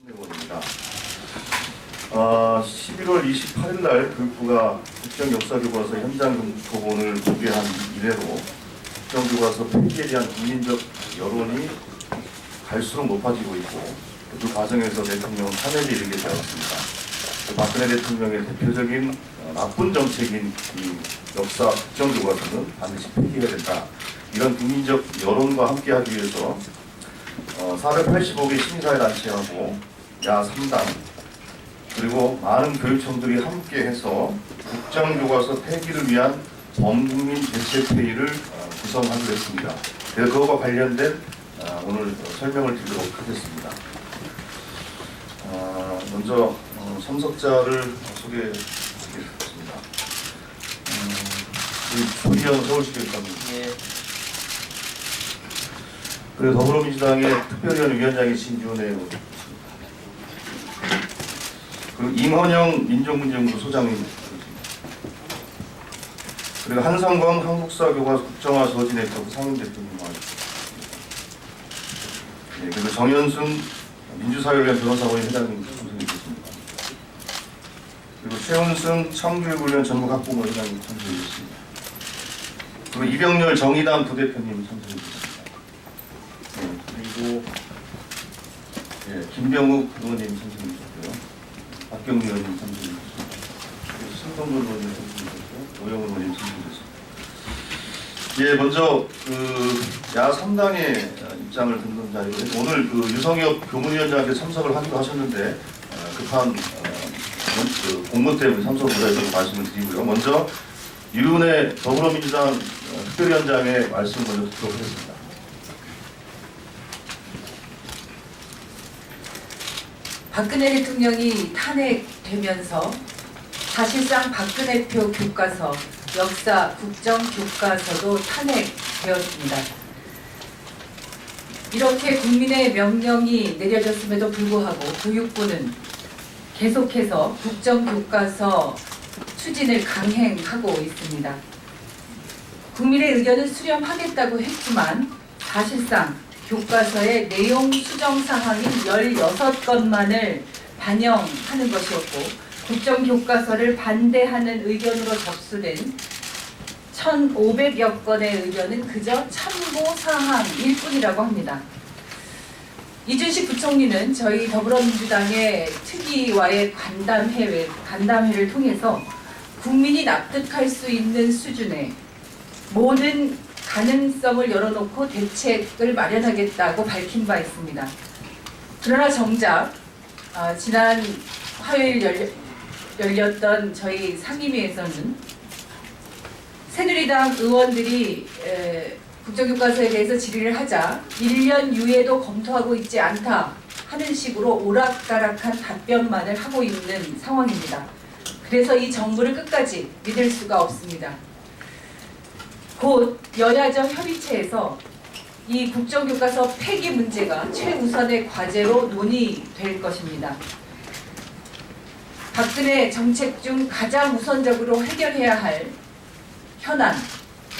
의원입니다. 11월 28일 날 교육부가 국정역사교과서 현장 교본을 공개한 이래로 국정교과서 폐기에 대한 국민적 여론이 갈수록 높아지고 있고 그 과정에서 대통령은 탄핵에 이르게 되었습니다. 박근혜 대통령의 대표적인 나쁜 정책인 이 역사 국정교과서는 반드시 폐기해야 된다. 이런 국민적 여론과 함께하기 위해서 485개 시민사회단체하고 야 3당 그리고 많은 교육청들이 함께해서 국정교과서 폐기를 위한 범국민 대책회의를 구성하기로 했습니다. 그래서 그것과 관련된 오늘 설명을 드리도록 하겠습니다. 먼저 참석자를 소개하겠습니다. 조희연 서울시교육감님, 그리고 더불어민주당의 특별위원 위원장인 신준혜 의원, 그리고 임헌영 민족문제연구소 소장님, 그리고 한상광 한국사교과서 국정화 서진네트워크 상임대표님 나와주셨습니다. 그리고 정현승 민주사회위원 변호사모임 회장님 참석해 주셨습니다. 그리고 최은승 창조교육훈련 전국학부모 회장님 참석해 주셨습니다. 그리고 이병렬 정의당 부대표님 참석해 주셨습니다. 그리고 김병욱 의원님 참석해 주셨고요. 박경미 의원님 참석해 주셨습니다. 신동근 의원님 참석해 주셨고 오영훈 의원님 참석해 주셨습니다. 먼저 야 3당의 입장을 듣는 자리고 오늘 유성엽 교문위원장께 참석을 하기도 하셨는데 급한 공무 때문에 참석을 못해서 말씀을 드리고요. 먼저 유은혜 더불어민주당 특별위원장의 말씀을 먼저 듣도록 하겠습니다. 박근혜 대통령이 탄핵되면서 사실상 박근혜표 교과서, 역사 국정교과서도 탄핵되었습니다. 이렇게 국민의 명령이 내려졌음에도 불구하고 교육부는 계속해서 국정교과서 추진을 강행하고 있습니다. 국민의 의견을 수렴하겠다고 했지만 사실상 교과서의 내용 수정 사항인 16건만을 반영하는 것이었고 국정교과서를 반대하는 의견으로 접수된 1,500여 건의 의견은 그저 참고사항일 뿐이라고 합니다. 이준식 부총리는 저희 더불어민주당의 특위와의 간담회를 통해서 국민이 납득할 수 있는 수준의 모든 가능성을 열어놓고 대책을 마련하겠다고 밝힌 바 있습니다. 그러나 정작 지난 화요일 열렸던 저희 상임위에서는 새누리당 의원들이 국정교과서에 대해서 질의를 하자 1년 유예도 검토하고 있지 않다 하는 식으로 오락가락한 답변만을 하고 있는 상황입니다. 그래서 이 정부를 끝까지 믿을 수가 없습니다. 곧 여야정 협의체에서 이 국정교과서 폐기 문제가 최우선의 과제로 논의될 것입니다. 박근혜 정책 중 가장 우선적으로 해결해야 할 현안,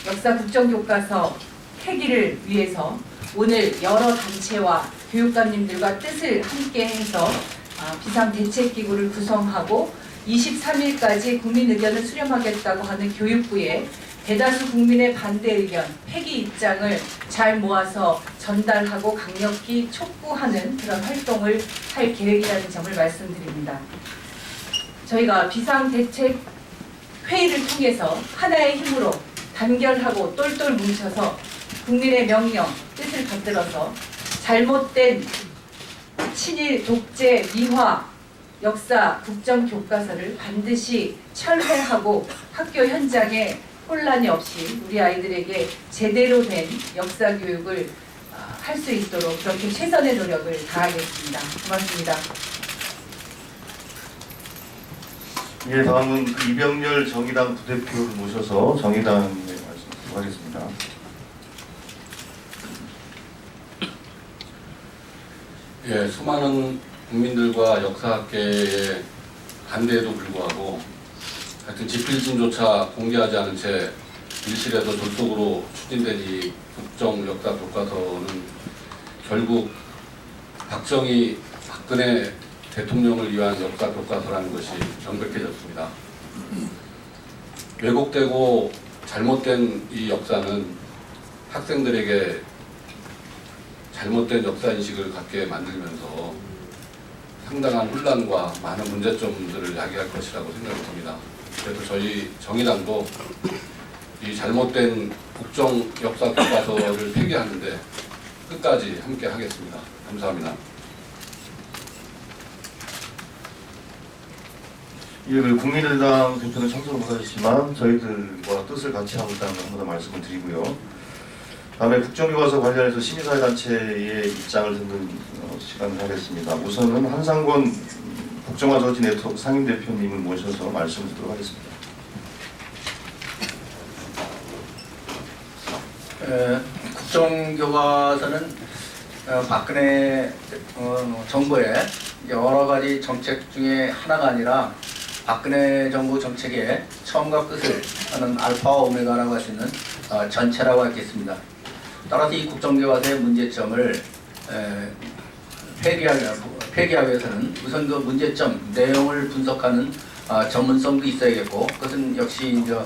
역사 국정교과서 폐기를 위해서 오늘 여러 단체와 교육감님들과 뜻을 함께해서 비상대책기구를 구성하고 23일까지 국민 의견을 수렴하겠다고 하는 교육부에 대다수 국민의 반대 의견, 폐기 입장을 잘 모아서 전달하고 강력히 촉구하는 그런 활동을 할 계획이라는 점을 말씀드립니다. 저희가 비상대책 회의를 통해서 하나의 힘으로 단결하고 똘똘 뭉쳐서 국민의 명령, 뜻을 받들어서 잘못된 친일, 독재, 미화, 역사, 국정교과서를 반드시 철회하고 학교 현장에 혼란이 없이 우리 아이들에게 제대로 된 역사 교육을 할 수 있도록 그렇게 최선의 노력을 다하겠습니다. 고맙습니다. 다음은 이병렬 정의당 부대표를 모셔서 정의당의 말씀 듣도록 하겠습니다. 수많은 국민들과 역사학계의 반대에도 불구하고 하여튼 집필진조차 공개하지 않은 채 밀실에서 졸속으로 추진된 이 국정 역사 교과서는 결국 박정희 박근혜 대통령을 위한 역사 교과서라는 것이 명백해졌습니다. 왜곡되고 잘못된 이 역사는 학생들에게 잘못된 역사 인식을 갖게 만들면서 상당한 혼란과 많은 문제점들을 야기할 것이라고 생각이 듭니다. 그래서 저희 정의당도 이 잘못된 국정 역사 교과서를 폐기하는데 끝까지 함께 하겠습니다. 감사합니다. 예, 국민의당 대표는 참석을 못하셨지만 저희들과 뜻을 같이 하고 있다는 걸 한 번 더 말씀을 드리고요. 다음에 국정교과서 관련해서 시민사회단체의 입장을 듣는 시간을 하겠습니다. 우선은 한상권 국정화 저지 네트워크 상임대표님을 모셔서 말씀을 듣도록 하겠습니다. 국정교과서는 박근혜 정부의 여러 가지 정책 중에 하나가 아니라 박근혜 정부 정책의 처음과 끝을 하는 알파와 오메가라고 할 수 있는 전체라고 하겠습니다. 따라서 이 국정교과서의 문제점을 폐기하기 위해서는 우선 그 문제점 내용을 분석하는 전문성도 있어야겠고, 그것은 역시 이제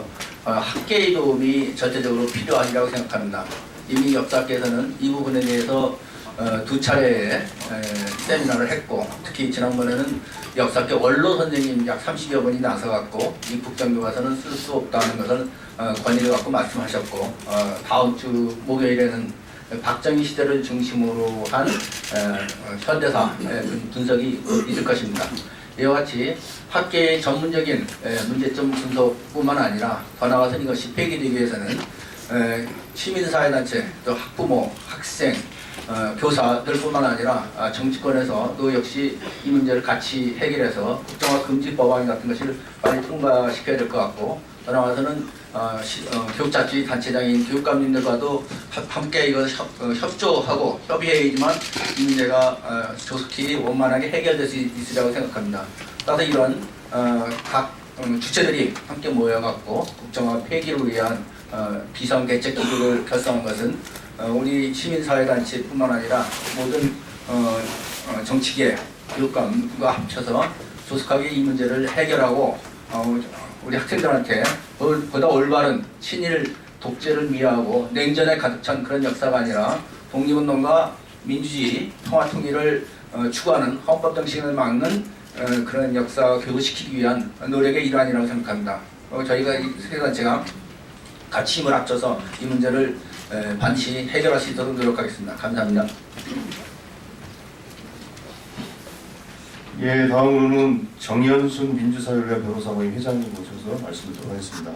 학계의 도움이 절대적으로 필요하리라고 생각합니다. 이미 역사학계에서는 이 부분에 대해서 두 차례 세미나를 했고, 특히 지난번에는 역사학계 원로 선생님 약 30여 분이 나서갖고 이 국정교과서는 쓸 수 없다는 것을 권위를 갖고 말씀하셨고, 다음 주 목요일에는 박정희 시대를 중심으로 한 현대사 분석이 있을 것입니다. 이와 같이 학계의 전문적인 문제점 분석뿐만 아니라 더 나아가서 이것이 폐기되기 위해서는 시민사회단체, 또 학부모, 학생, 교사들뿐만 아니라 정치권에서도 역시 이 문제를 같이 해결해서 국정화 금지 법안 같은 것을 빨리 통과시켜야 될 것 같고, 더 나아가서는 교육자치 단체장인 교육감님들과도 함께 이거 협조하고 협의해야지만 이 문제가 조속히 원만하게 해결될 수 있으리라고 생각합니다. 따라서 이런 각 주체들이 함께 모여갖고 국정화 폐기를 위한 비상대책기구를 결성한 것은 우리 시민사회단체뿐만 아니라 모든 정치계, 교육감과 합쳐서 조속하게 이 문제를 해결하고 우리 학생들한테 보다 올바른 친일 독재를 미화하고 냉전에 가득 찬 그런 역사가 아니라 독립운동과 민주주의, 평화통일을 추구하는 헌법 정신을 막는 그런 역사 교육을 시키기 위한 노력의 일환이라고 생각합니다. 저희가 이 세계단체가 같이 힘을 합쳐서 이 문제를 반드시 해결할 수 있도록 노력하겠습니다. 감사합니다. 예, 다음으로는 정연순 민주사회위원 변호사 모임 회장님 모셔서 말씀을 드리도록 하겠습니다.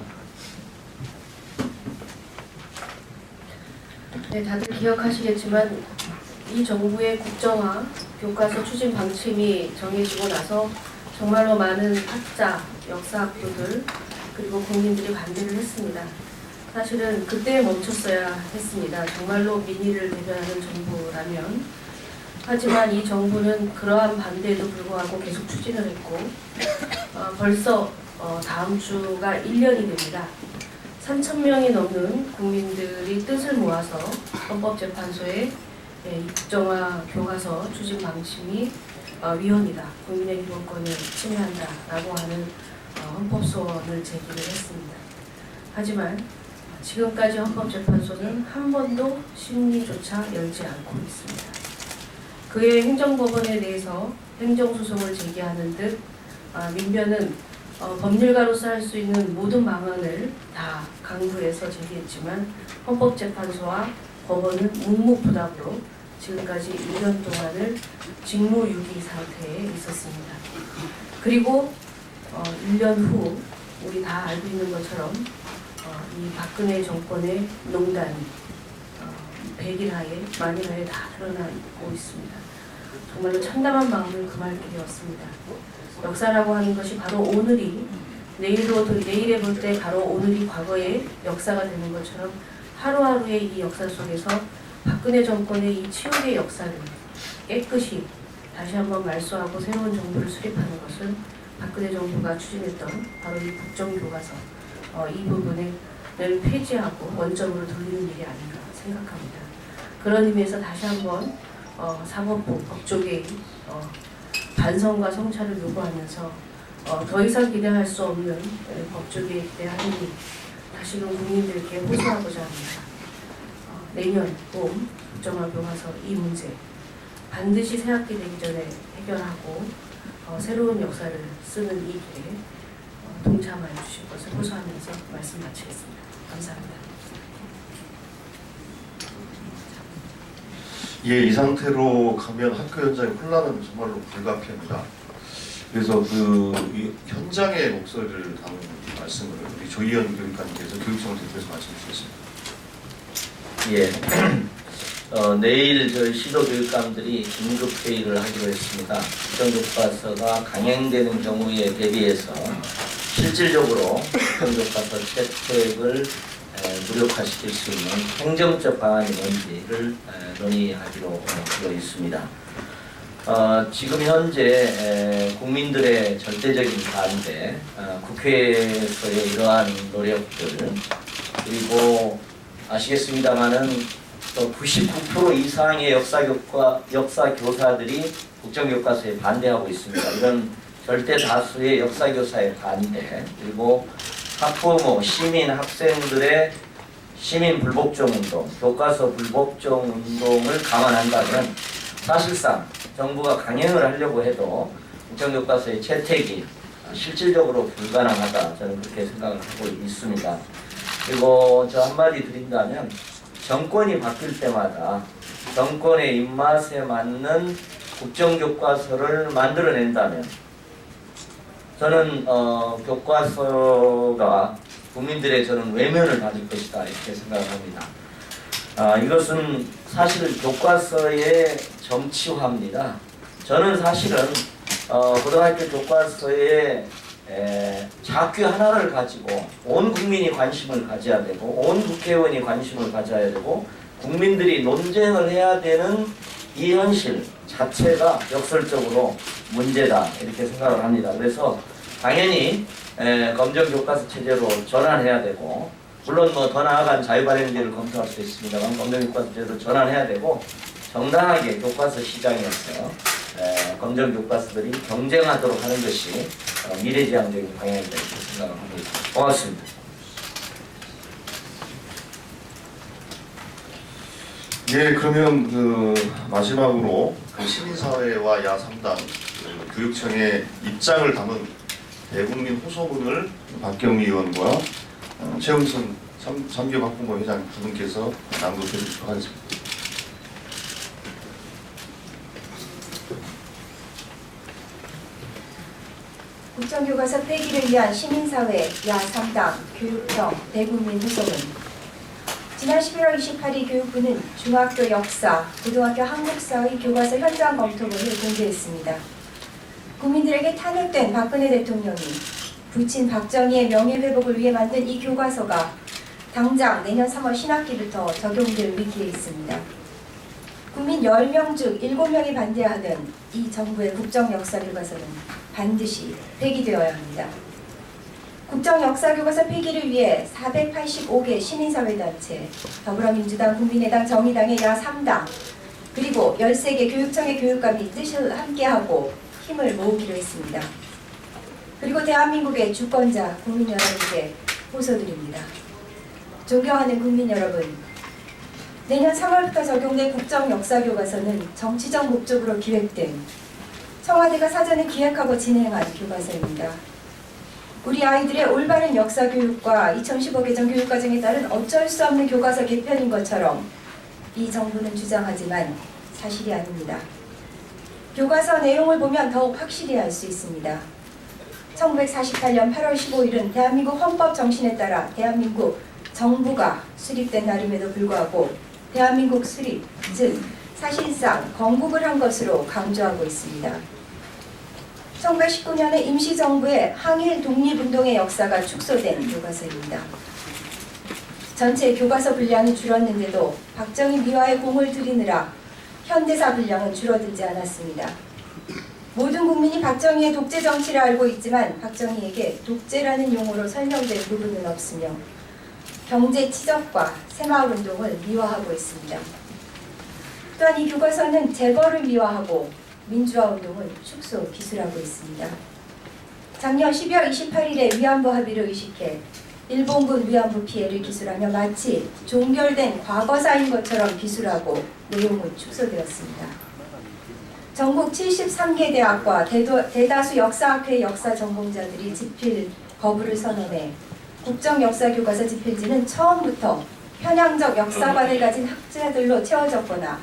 네, 다들 기억하시겠지만 이 정부의 국정화 교과서 추진 방침이 정해지고 나서 정말로 많은 학자, 역사학도들 그리고 국민들이 반대를 했습니다. 사실은 그때에 멈췄어야 했습니다. 정말로 민의를 대변하는 정부라면. 하지만 이 정부는 그러한 반대에도 불구하고 계속 추진을 했고 벌써 다음 주가 1년이 됩니다. 3,000명이 넘는 국민들이 뜻을 모아서 헌법재판소에 이 국정화 교과서 추진 방침이 위헌이다, 국민의 기본권을 침해한다라고 하는 헌법소원을 제기를 했습니다. 하지만 지금까지 헌법재판소는 한 번도 심리조차 열지 않고 있습니다. 그의 행정법원에 대해서 행정소송을 제기하는 듯 민변은 법률가로서 할 수 있는 모든 방안을 다 강구해서 제기했지만 헌법재판소와 법원은 묵묵부답으로 지금까지 1년 동안을 직무유기 상태에 있었습니다. 그리고 1년 후 우리 다 알고 있는 것처럼 이 박근혜 정권의 농단이 백일하에 만일하에 다 드러나고 있습니다. 정말로 참담한 마음을 금할 길이었습니다. 역사라고 하는 것이 바로 오늘이 내일에 볼 때 바로 오늘이 과거의 역사가 되는 것처럼 하루하루의 이 역사 속에서 박근혜 정권의 이 치욕의 역사를 깨끗이 다시 한번 말소하고 새로운 정부를 수립하는 것은 박근혜 정부가 추진했던 바로 이 국정교과서 이 부분을 폐지하고 원점으로 돌리는 일이 아닌가 생각합니다. 그런 의미에서 다시 한번 사법부, 법조계의 반성과 성찰을 요구하면서 더 이상 기대할 수 없는 법조 개입 대안이 다시금 국민들께 호소하고자 합니다. 내년 봄 국정화 교과서 이 문제 반드시 새학기 되기 전에 해결하고 새로운 역사를 쓰는 이 길에 동참하여 주실 것을 호소하면서 말씀 마치겠습니다. 감사합니다. 예, 이 상태로 가면 학교 현장의 혼란은 정말로 불가피합니다. 그래서 이 현장의 목소리를 담은 말씀을 우리 조희연 교육관님께서 교육청을 대표해서 말씀해 주겠습니다. 예. 내일 저희 시도교육감들이 긴급회의를 하기로 했습니다. 국정교과서가 강행되는 경우에 대비해서 실질적으로 국정교과서 채택을 무력화시킬 수 있는 행정적 방안이 뭔지를 논의하기로 되어 있습니다. 지금 현재 국민들의 절대적인 반대, 국회에서의 이러한 노력들, 그리고 아시겠습니다마는 99% 이상의 역사교사들이 국정교과서에 반대하고 있습니다. 이런 절대 다수의 역사교사의 반대, 그리고 학부모, 시민, 학생들의 시민 불복종 운동, 교과서 불복종 운동을 감안한다면 사실상 정부가 강행을 하려고 해도 국정교과서의 채택이 실질적으로 불가능하다, 저는 그렇게 생각을 하고 있습니다. 그리고 저 한마디 드린다면 정권이 바뀔 때마다 정권의 입맛에 맞는 국정교과서를 만들어낸다면 저는 교과서가 국민들의 저는 외면을 받을 것이다, 이렇게 생각을 합니다. 이것은 사실 교과서의 정치화입니다. 저는 사실은 고등학교 교과서에 자규 하나를 가지고 온 국민이 관심을 가져야 되고 온 국회의원이 관심을 가져야 되고 국민들이 논쟁을 해야 되는 이 현실 자체가 역설적으로 문제다, 이렇게 생각을 합니다. 그래서 당연히 검정교과서 체제로 전환해야 되고, 물론 더 나아간 자유발행제를 검토할 수 있습니다만 검정교과서 체제로 전환해야 되고, 정당하게 교과서 시장에서 검정교과서들이 경쟁하도록 하는 것이 미래지향적인 방향이다, 이렇게 생각을 하고 있습니다. 고맙습니다. 예, 그러면 마지막으로 시민사회와 야3당 교육청의 입장을 담은 대국민 호소문을 박경미 의원과 최은순 삼교학부모 회장 두 분께서 낭독해 주시도록 하겠습니다. 국정교과서 폐기를 위한 시민사회, 야3당, 교육청, 대국민 호소문. 지난 11월 28일 교육부는 중학교 역사, 고등학교 한국사의 교과서 현장 검토문을 공개했습니다. 국민들에게 탄핵된 박근혜 대통령이 부친 박정희의 명예회복을 위해 만든 이 교과서가 당장 내년 3월 신학기부터 적용될 위기에 있습니다. 국민 10명 중 7명이 반대하는 이 정부의 국정역사교과서는 반드시 폐기되어야 합니다. 국정역사교과서 폐기를 위해 485개 시민사회단체, 더불어민주당, 국민의당, 정의당의 야3당, 그리고 13개 교육청의 교육감이 뜻을 함께하고 힘을 모으기로 했습니다. 그리고 대한민국의 주권자 국민 여러분께 호소드립니다. 존경하는 국민 여러분, 내년 3월부터 적용될 국정역사교과서는 정치적 목적으로 기획된 청와대가 사전에 기획하고 진행한 교과서입니다. 우리 아이들의 올바른 역사교육과 2015 개정 교육과정에 따른 어쩔 수 없는 교과서 개편인 것처럼 이 정부는 주장하지만 사실이 아닙니다. 교과서 내용을 보면 더욱 확실히 알 수 있습니다. 1948년 8월 15일은 대한민국 헌법 정신에 따라 대한민국 정부가 수립된 날임에도 불구하고 대한민국 수립, 즉 사실상 건국을 한 것으로 강조하고 있습니다. 1919년에 임시정부의 항일 독립운동의 역사가 축소된 교과서입니다. 전체 교과서 분량이 줄었는데도 박정희 미화에 공을 들이느라 현대사 분량은 줄어들지 않았습니다. 모든 국민이 박정희의 독재 정치를 알고 있지만 박정희에게 독재라는 용어로 설명된 부분은 없으며 경제 치적과 새마을운동을 미화하고 있습니다. 또한 이 교과서는 재벌을 미화하고 민주화운동은 축소 기술하고 있습니다. 작년 12월 28일에 위안부 합의를 의식해 일본군 위안부 피해를 기술하며 마치 종결된 과거사인 것처럼 기술하고 내용은 축소되었습니다. 전국 73개 대학과 대다수 역사학회 역사 전공자들이 집필 거부를 선언해 국정역사교과서 집필지는 처음부터 편향적 역사관을 가진 학자들로 채워졌거나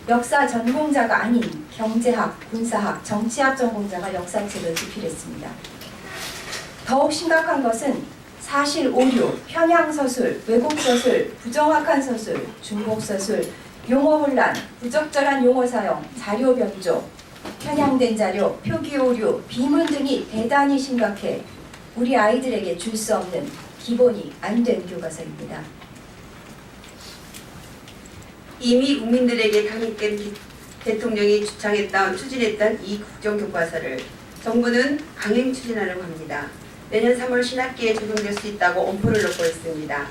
역사 전공자가 아닌 경제학, 군사학, 정치학 전공자가 역사책을 집필했습니다. 더욱 심각한 것은 사실 오류, 편향 서술, 왜곡 서술, 부정확한 서술, 중복 서술, 용어 혼란, 부적절한 용어 사용, 자료 변조, 편향된 자료, 표기 오류, 비문 등이 대단히 심각해 우리 아이들에게 줄 수 없는 기본이 안 된 교과서입니다. 이미 국민들에게 강행된 대통령이 추진했던 이 국정교과서를 정부는 강행 추진하려고 합니다. 내년 3월 신학기에 적용될 수 있다고 엄포를 놓고 있습니다.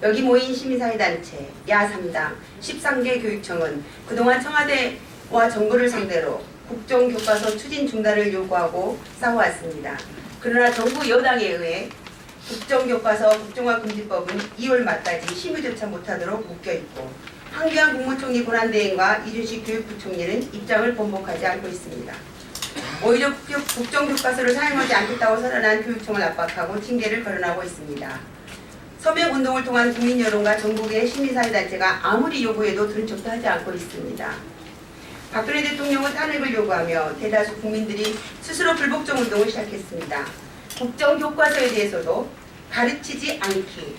여기 모인 시민사회단체, 야3당, 13개 교육청은 그동안 청와대와 정부를 상대로 국정교과서 추진 중단을 요구하고 싸워왔습니다. 그러나 정부 여당에 의해 국정교과서 국정화금지법은 2월 말까지 심의조차 못하도록 묶여있고 황교안 국무총리 권한대행과 이준식 교육부총리는 입장을 번복하지 않고 있습니다. 오히려 국정교과서를 사용하지 않겠다고 선언한 교육청을 압박하고 징계를 거론하고 있습니다. 서명운동을 통한 국민 여론과 전국의 시민사회단체가 아무리 요구해도 들은 척도 하지 않고 있습니다. 박근혜 대통령은 탄핵을 요구하며 대다수 국민들이 스스로 불복종 운동을 시작했습니다. 국정교과서에 대해서도 가르치지 않기,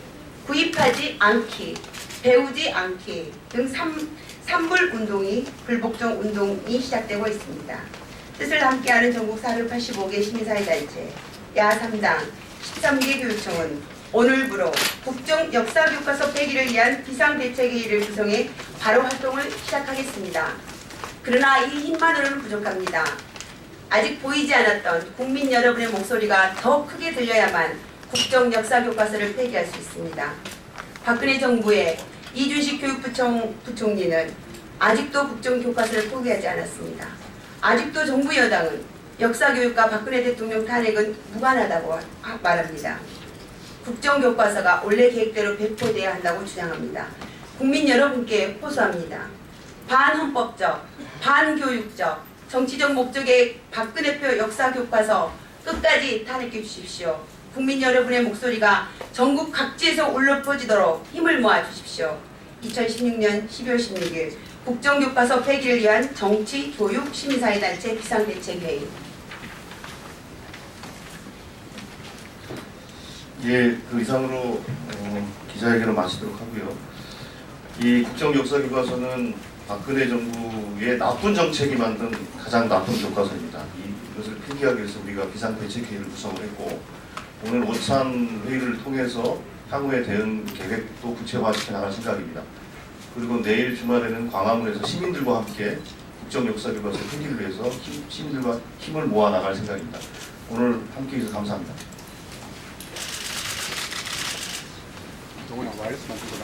구입하지 않기, 배우지 않기 등 삼불 운동이 불복종 운동이 시작되고 있습니다. 뜻을 함께하는 전국 485개 시민사회단체, 야3당, 13개 교육청은 오늘부로 국정 역사교과서 폐기를 위한 비상대책회의를 구성해 바로 활동을 시작하겠습니다. 그러나 이 힘만으로는 부족합니다. 아직 보이지 않았던 국민 여러분의 목소리가 더 크게 들려야만 국정 역사교과서를 폐기할 수 있습니다. 박근혜 정부의 이준식 교육부총리는 아직도 국정교과서를 포기하지 않았습니다. 아직도 정부 여당은 역사교육과 박근혜 대통령 탄핵은 무관하다고 말합니다. 국정교과서가 원래 계획대로 배포돼야 한다고 주장합니다. 국민 여러분께 호소합니다. 반헌법적, 반교육적, 정치적 목적의 박근혜표 역사교과서 끝까지 탄핵해 주십시오. 국민 여러분의 목소리가 전국 각지에서 울려 퍼지도록 힘을 모아 주십시오. 2016년 12월 16일 국정교과서 폐기를 위한 정치, 교육, 시민사회단체 비상대책회의. 예, 그 이상으로 기자회견을 마치도록 하고요. 이 국정역사교과서는 박근혜 정부의 나쁜 정책이 만든 가장 나쁜 교과서입니다. 이것을 폐기하기 위해서 우리가 비상대책회의를 구성을 했고 오늘 오찬 회의를 통해서 향후의 대응 계획도 구체화시켜 나갈 생각입니다. 그리고 내일 주말에는 광화문에서 시민들과 함께 국정역사교과서 폐기를 위해서 시민들과 힘을 모아 나갈 생각입니다. 오늘 함께해 주셔서 감사합니다.